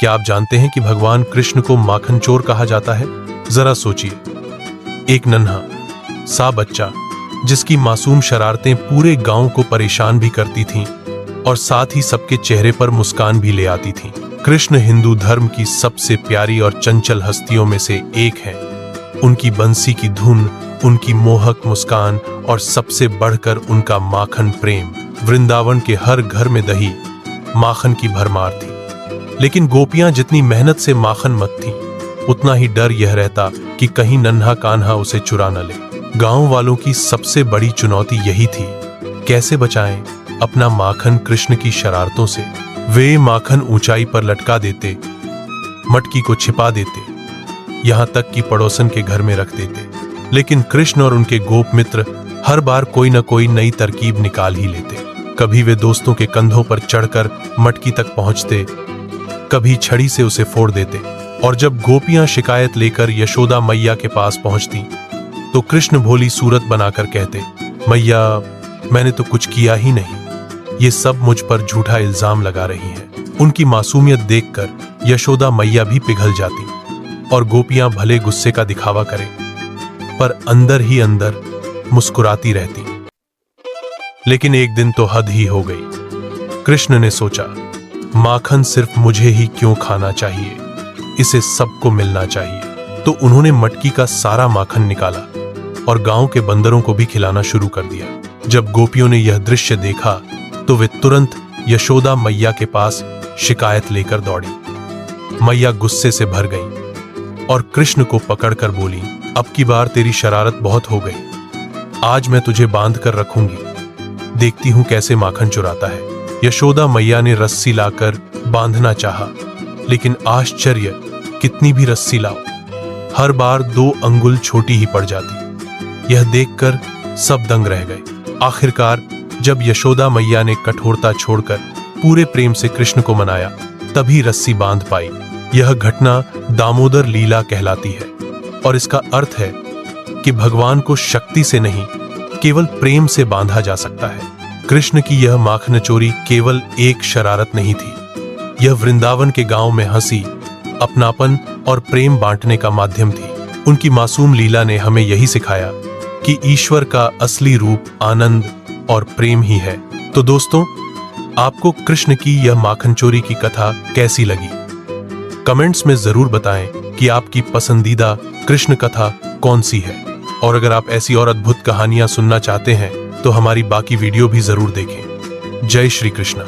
क्या आप जानते हैं कि भगवान कृष्ण को माखन चोर कहा जाता है? जरा सोचिए, एक नन्हा सा बच्चा जिसकी मासूम शरारतें पूरे गांव को परेशान भी करती थीं और साथ ही सबके चेहरे पर मुस्कान भी ले आती थीं। कृष्ण हिंदू धर्म की सबसे प्यारी और चंचल हस्तियों में से एक हैं। उनकी बंसी की धुन, उनकी मोहक मुस्कान और सबसे बढ़कर उनका माखन प्रेम। वृंदावन के हर घर में दही माखन की भरमार थी, लेकिन गोपियां जितनी मेहनत से माखन मथतीं, उतना ही डर यह रहता कि कहीं नन्हा कान्हा उसे चुरा न ले। गांव वालों की सबसे बड़ी चुनौती यही थी, कैसे बचाएं अपना माखन कृष्ण की शरारतों से। वे माखन ऊंचाई पर लटका देते, मटकी को छिपा देते, यहां तक कि पड़ोसन के घर में रख देते, लेकिन कृष्ण और उनके गोप मित्र हर बार कोई न कोई नई तरकीब निकाल ही लेते। कभी वे दोस्तों के कंधों पर चढ़कर मटकी तक पहुंचते, कभी छड़ी से उसे फोड़ देते, और जब गोपियां शिकायत लेकर यशोदा मैया के पास पहुंचती तो कृष्ण भोली सूरत बनाकर कहते, मैया मैंने तो कुछ किया ही नहीं, ये सब मुझ पर झूठा इल्जाम लगा रही हैं। उनकी मासूमियत देखकर यशोदा मैया भी पिघल जाती और गोपियां भले गुस्से का दिखावा करें, पर अंदर ही अंदर मुस्कुराती रहती। लेकिन एक दिन तो हद ही हो गई। कृष्ण ने सोचा, माखन सिर्फ मुझे ही क्यों खाना चाहिए, इसे सबको मिलना चाहिए। तो उन्होंने मटकी का सारा माखन निकाला और गांव के बंदरों को भी खिलाना शुरू कर दिया। जब गोपियों ने यह दृश्य देखा तो वे तुरंत यशोदा मैया के पास शिकायत लेकर दौड़ी। मैया गुस्से से भर गई और कृष्ण को पकड़कर बोली, अब की बार तेरी शरारत बहुत हो गई, आज मैं तुझे बांध कर रखूंगी, देखती हूं कैसे माखन चुराता है। यशोदा मैया ने रस्सी लाकर बांधना चाहा, लेकिन आश्चर्य, कितनी भी रस्सी लाओ, हर बार 2 अंगुल छोटी ही पड़ जाती। यह देखकर सब दंग रह गए। आखिरकार जब यशोदा मैया ने कठोरता छोड़कर पूरे प्रेम से कृष्ण को मनाया, तभी रस्सी बांध पाई। यह घटना दामोदर लीला कहलाती है और इसका अर्थ है कि भगवान को शक्ति से नहीं, केवल प्रेम से बांधा जा सकता है। कृष्ण की यह माखन चोरी केवल एक शरारत नहीं थी, यह वृंदावन के गांव में हंसी, अपनापन और प्रेम बांटने का माध्यम थी। उनकी मासूम लीला ने हमें यही सिखाया कि ईश्वर का असली रूप आनंद और प्रेम ही है। तो दोस्तों, आपको कृष्ण की यह माखन चोरी की कथा कैसी लगी? कमेंट्स में जरूर बताएं कि आपकी पसंदीदा कृष्ण कथा कौन सी है। और अगर आप ऐसी और अद्भुत कहानियां सुनना चाहते हैं तो हमारी बाकी वीडियो भी जरूर देखें। जय श्री कृष्ण।